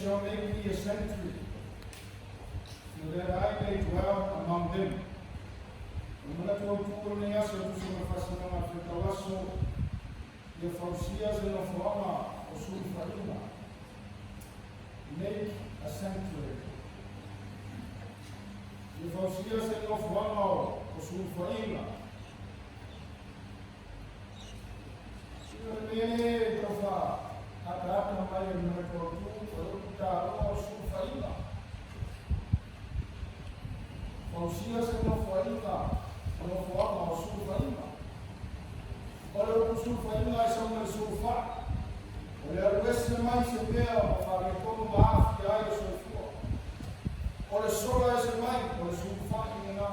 shall make me a sanctuary, so that I may dwell among them. Muna tuwagtuko na yasa tuso na fasa na mafitawaso ya fausia zinafurama usuli faima. Make a sanctuary. Ya fausia zinafurama usuli faima. Siyone profa hata mbaya mnatuwagtuko kwa usuli faima. Fausia zinafurama ونفوضنا رسول فإما ولو رسول فإما يسمى رسول فع ولو يسمى ما يسمى وفارقون معاه في آية سوفوع وللسورة يسمى ورسول فع إننا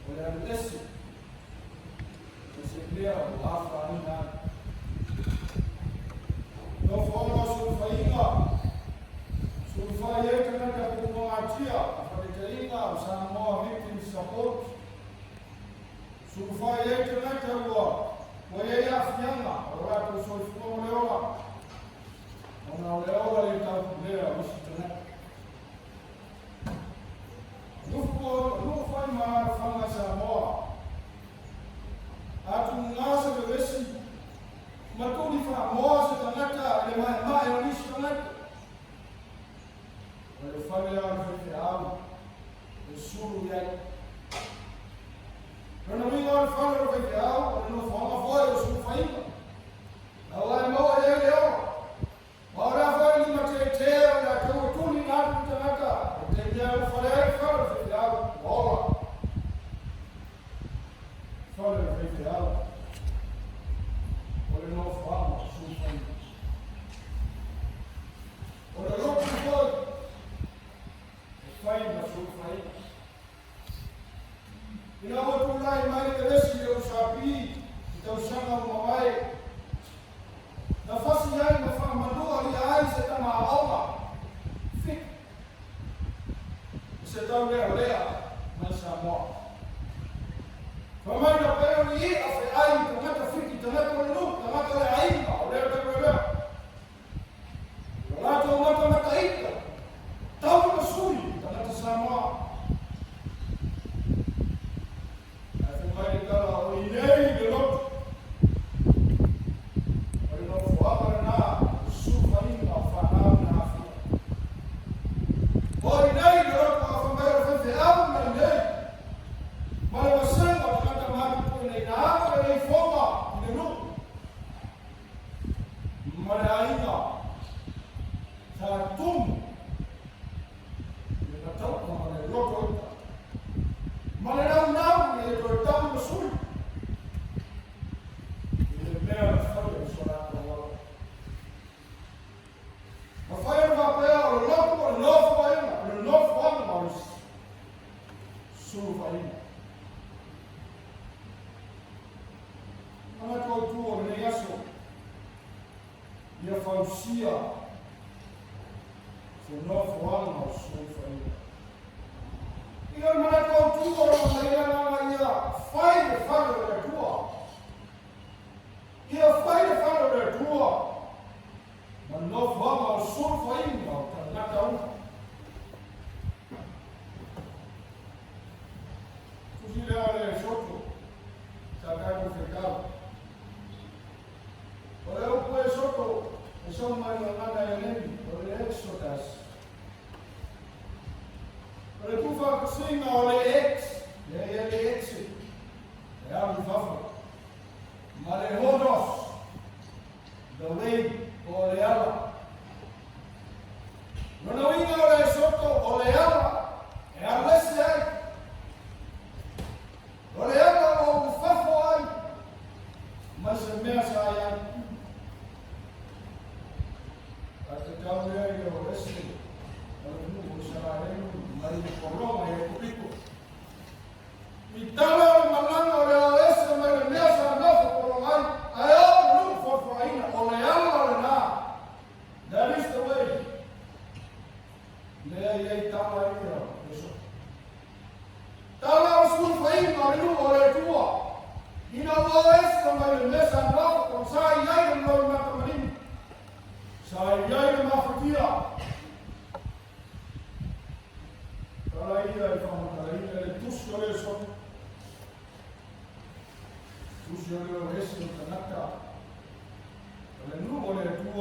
ولو يسمى يسمى وعافى عنها نفوضنا رسول فإما رسول فع يكنا كبيرنا معتيا فلترينا وسنموها support sufa yetu natawa wayayafiana watu sofumo lewa wanaolewa litakulea usitana nufo maarifanga samoa atungaza bebesi matuli fa moza tanaka le ma yonisho tanaka wale familia wafika usuru yake. Quando we go in front of the cow, and no form of oil, so fine. Now I'm over there. Whatever you might take, I go to me not to Naka. Take care for every front of the cow, all front of the cow. Or no form of so fine. Or a local boy, fine, so fine. Inapotunai mali kelesi ya ushapi itausanga mwai nafasi yake nafaa mandua aliaise kama Allah fik setau lea masamwa kama ina peo ni afi ai kama fiki tanaka lu kama kale aiba ole tebele wala to mata makaita tau masuri tanaka samwa Olha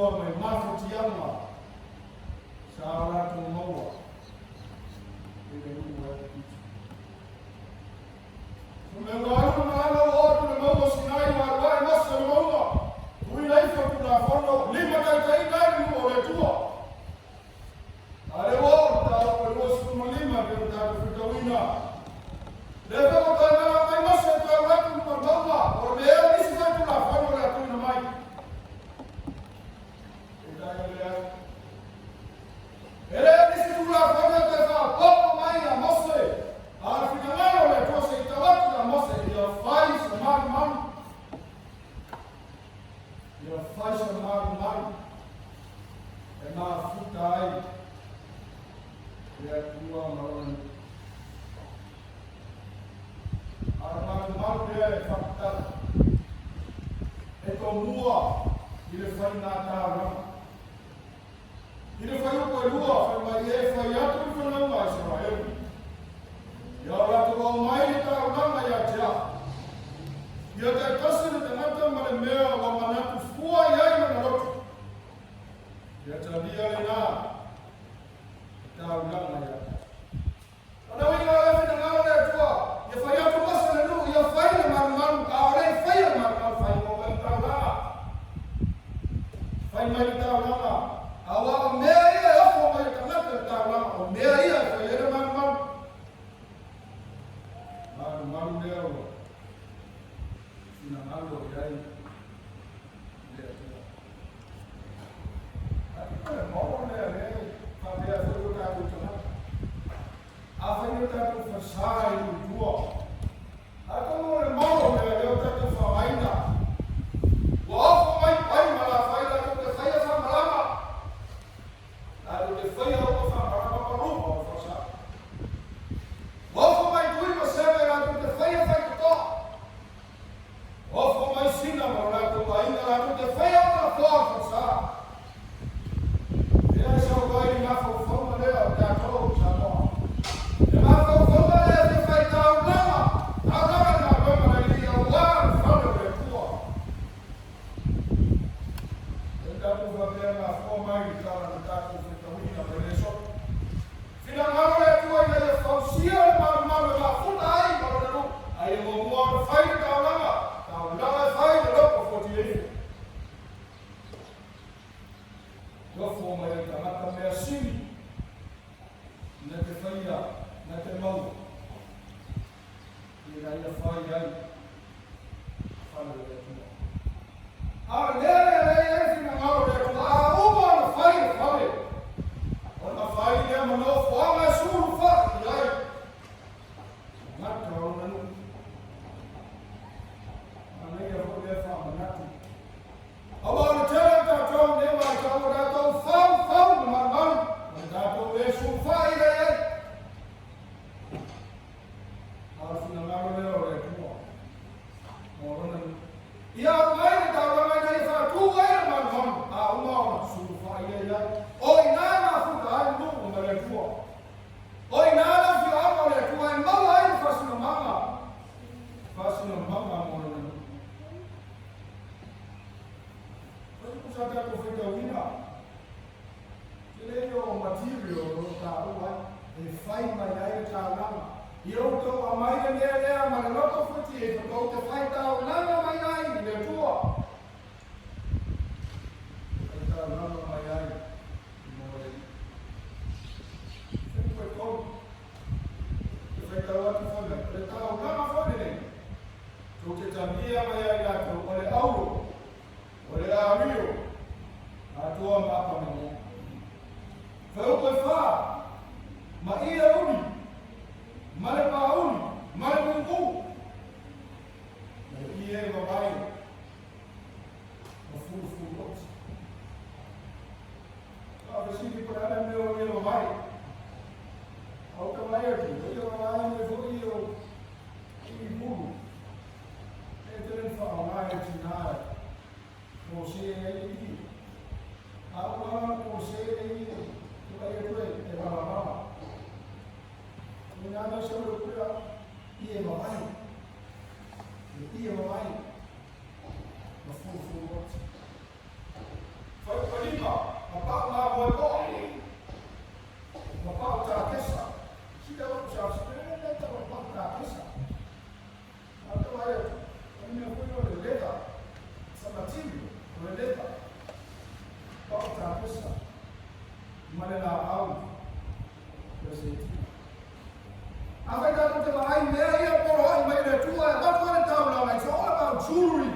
tua mai mafu tiama saara tu maua ele ua Mengalu mana orang tu maua sinai maruai masa maua kui laifa kuna fono lima kai dari oleh tua ale orang tahu perlu semua lima kita berkawina lepas kita nak mai masa orang tu maua orang dia ni sih kuna fono le tu namai ele ni sih kuna fono kita pop mai na masa Al-Finalano le cose itawatu na mose ya fai samar man ya fai samar man ena futai ya tua maron arman man de fakta eto mua ile fai na tara ile fai ko lua fai ye fai atu ko na ma sa ya Allah tu kau mai kita orang ya dia. Ya tak kasih dengan mana mea mana tu fua ya mana lot. Ya jadi alina. Kita orang ya. Ada orang yang dengan orang tua. Ya faya tu pasal dulu ya faya man orang faya man faya mau bertala. Faya mai kita orang. Awak mea ya apa mai kita bertala. Mea ya faya man Malu dia, ina malu dia. Ada malu dia, tapi dia suruh tahu cuma. Apa yang tahu fasai dua. Atau orang malu dia tahu faida. Wah, faida malah faida tu saya sama lama. Lalu dia faida tu sama lama perlu fasai. Wah, faida tu masih Faya to. Ofo mai sina mora to ainda la to faya na força sa. Ya sa vai na forma de ta to sa no. Ya fa forma de fai ta una. Agora na forma de dia wa forma de tua. Então tu vai ver na forma de ta na ta to ta wina de eso. Finalmente tu ainda de fausia ma la futa ai Aí eu vou mudar fai da lama fai da lopo fortiei. Eu vou mais da mata me assim. Na te faia, na te mau. E aí a fai aí. Fala de tudo. Ah, né, na hora de falar, uma fai, fala. Uma fai é uma nova forma, é sua fai. E aí mata não Awak jalan tak tahu dia macam orang tahu faham memang tak tahu dia sufai dia. Harus nama dia orang tua. Orang ia main tak orang main dia tu orang memang awak sufai dia. Oi nana futai tu orang tua. Oi nana fi awak orang tua memang lain fasul mama. Fasul mama orang. Kita confronta wina. Ele o material tá lá, ele faz mais aí tá lá. E eu tô a mais da minha mas não tô futi, eu tô te faz tá lá mais aí, de tua. Tá lá mais aí. Sempre foi como. Eu fui tá lá fora, ele tá lá fora dele. Tu te sabia mais aí lá, olha auro. Olha amigo. Atua apa namanya? Kalau kau ma iya uni, mana pauni, mana mungku, iya babai, full box. Kalau sini pernah meu iya babai, kalau kemana tu, iya babai meu iyo, ini bulu, itu yang faham ayat Cina, Moshe ini. Awak Moshe ini, kita itu apa? Ini ada seorang pria, ia babai, full box. Releta. Outra pessoa. Maneira algo. I think I looked at my eye there, I made a tour. That's what it's all about. It's all about jewelry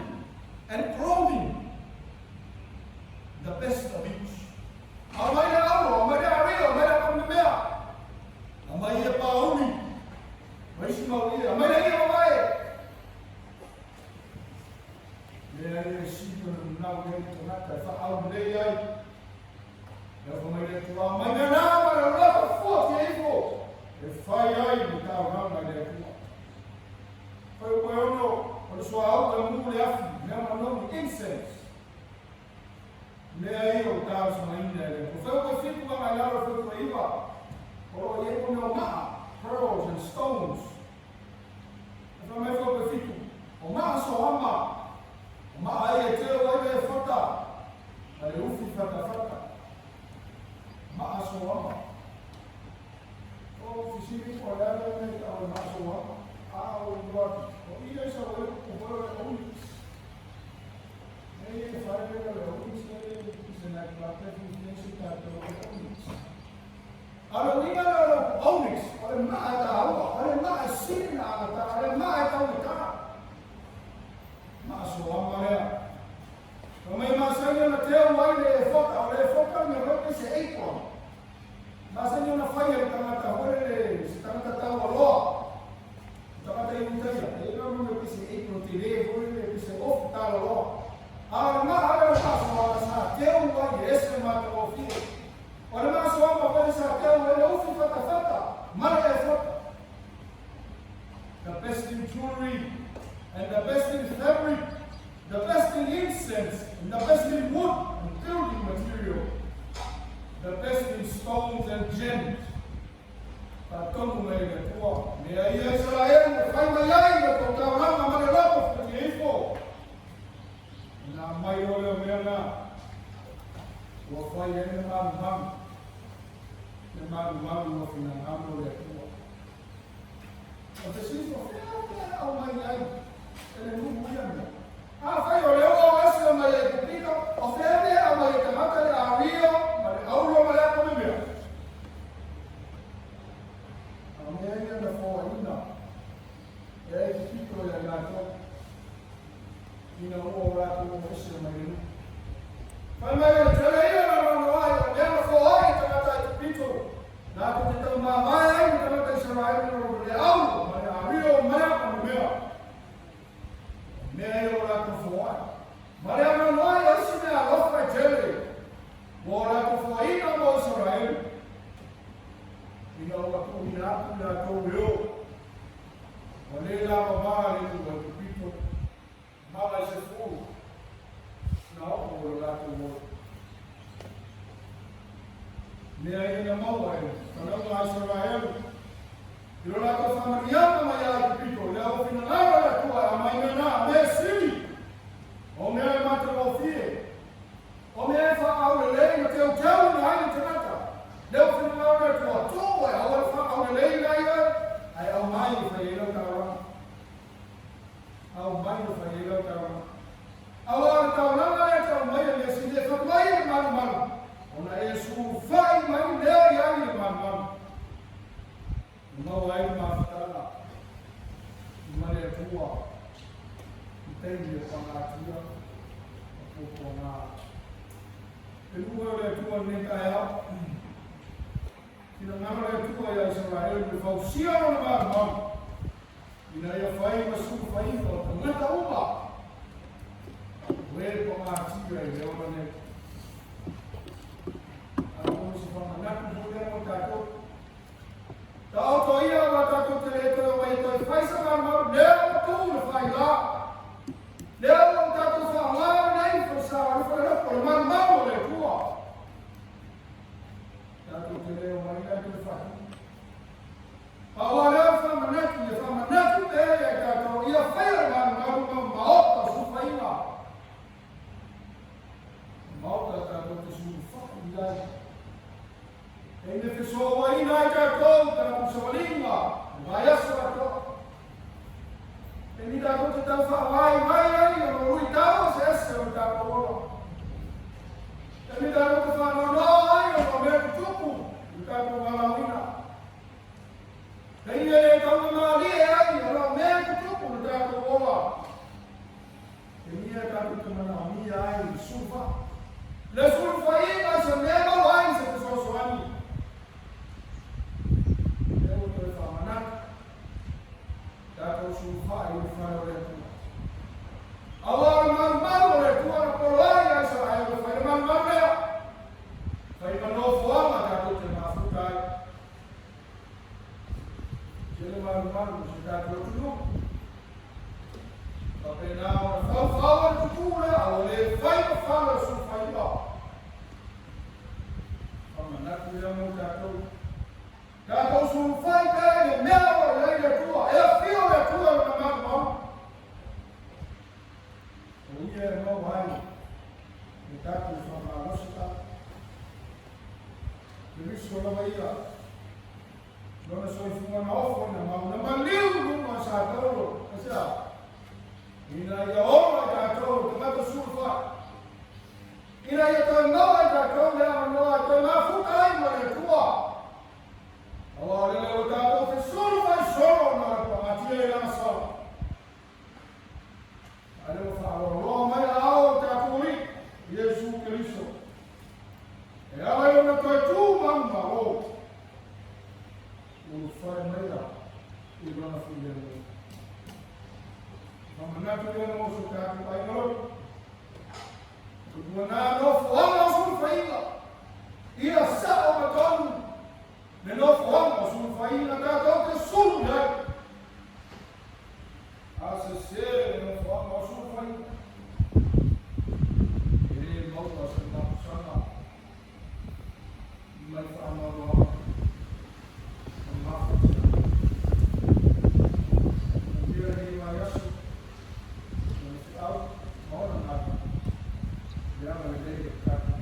and clothing. The best of each. Amaya aro, amaya rio, amaya pamemea. Amaya pauni. Maisi maui, amaya ia mawai. Lea ia sigo na nau nei tonaka, fa au nei ai. Lea fa mai tua, mai na nā, mai na rapa fuaki eifo. E whai ai ni tau rama i lea kua. Whai koe ono, o le sua au ka mūle afi, mea manomi incense. Lea i o tau sa maina e lea. Ko whai koe whiku a mai lara whai koe iwa. O e koe o maa, pearls and stones. E whai mai whai koe whiku. O maa so ama. O maa ai e teo ai e whata. A le ufi whata. Maa so ama. O fisiri ko ala nei au maa so ama. Au luaki. O ia isa o e onyx. Nei e whae rega le onyx nei se nai klapefu nesi tato o onyx. Alo inga le onyx. Ale maa e ta aua. Ale maa e siri na ata. Ale maa e tau i ta. Maa so ama lea. O mai masaia na teo mai le foka. O le foka me roke se apron. Masaia na whaia le tangata. Hore le se tangata tau aloa. Tangata i mutaia. E no me pise apron te le. Hore le pise ofu tala aloa. A ma ale o paso a sa teo mai ese mata o fie. O le maso ama pare sa teo ele ofu fata. Mara e foka. The best in jewelry and the best in fabric. The best in incense, and the best in wood and building material, the best in stones and gems. Tatomu mai le tua, me ai Israel, me fai mai ai le tau tauranga mare lapo fiti eifo. Nā mai o leo mea nā, ua fai ene mamu. Ne mamu o fina ngamo le tua. O te sifo, whea au mai ai, ele numu iana. Ah, fai o leo o ese o mai e kupito, o fere a mai e tamata le a rio, ma le aulo ma le a kome mea. A mea ia na fōa ina, e e kupito e a nato, ina ua rato o ese o mai inu. Fai mai o tele ia na rono ai, o mea na fōa ai tamata e kupito, nā ko te tau mā mai ai, ni tamata i sarai no le aulo, ma le a rio ma le a kome mea. Mea i o rāko whawai. Ma rea na mai asi mea lofa i tele. Mō rāko whaina mō Israel. Ina o ako i rāku i rāko reo. O le lava maa le tu wa kupito. Mala i se fōu. Na opo o rāko mō. Mea i na maua e. Kanau a Israel. I ro rāko whamariama mai a kupito. Lea o whina lara la tua a mai mena. O mea e mata o fie. O mea e wha au le lei na teo ni haini tanaka. Leo whina lara e tua tō e awa wha au le lei nai ai au mai i whai elau tauranga. Au mai i whai elau tauranga. Au ara tauranga e tau mai a mea sinde whakai e manu. Ona e su whai mai leo i ai e manu. Mau ai mawhitara. Mare a tua. Tēnei o whangatia, a kōkō ngā. E lua le tua ne kai au. Kina ngara le tua i Israel, me whausia o na māma. Ina ia whai ma suku whai o ta ngata uma. Where ko ngātia i leo ne. A kōna si whanganatu hoi o tātou. Ta auto ia wa tātou te le toi o mai toi whaisa māma, leo tū na whai la. Leo o tātou whaangāra nei, ko sa ariwhare o le māma o le kua. Tātou te leo mai nei te whahi. Awa leo whamanaki, e whamanaki te e tātou, ia whaia māma maota su whainga. Maota tātou te su whaki ai. E ne te so waina i tātou, tātou sa walinga, vai asa tātou. E ni tātou te tau whaai mai ai, o rui tau se ese o tātou ora. sulfa. Le sulfa ina se mema wai se sosoani. Eu tô falando, tá com sulfa e o faro de tu. Awal man oleh tuan polai yang saya berfirman man dia. Saya menofwa maka tu termasukkan. Jadi man sudah tertutup. Tapi now fawar tu lah oleh fawar sulfa itu. Mana tu yang mau jatuh? Jatuh sulfa kan mewah lagi tu. Feel tu nama mau. Ia mau wai, kita tu sama musika. Jadi sekolah baiklah. Dona soal semua nawaf pun nama liu pun masa tahu, kasih. Ina ya orang jatuh, kita tu sulfa. Ina ya tu nawa jatuh, dia nawa tu nafu kai mana tua. Awal ini kita tu sulfa solo nak mati yang solo. Ada Allah mai awal takuri Yesus Kristus. Ya ayo nak tu mamba oh. Ulfai mai dah. Ibana fulen. Mana tu yang mau suka kita ini? Tujuan no forma sulfai lah. Ia sah betul. No forma sulfai lah dah tu sulfai. Asal no forma sulfai. Ini mau asal sana. Mai faham Allah. Maaf. Dia ni mayas. Mau nak. Dia boleh dekat.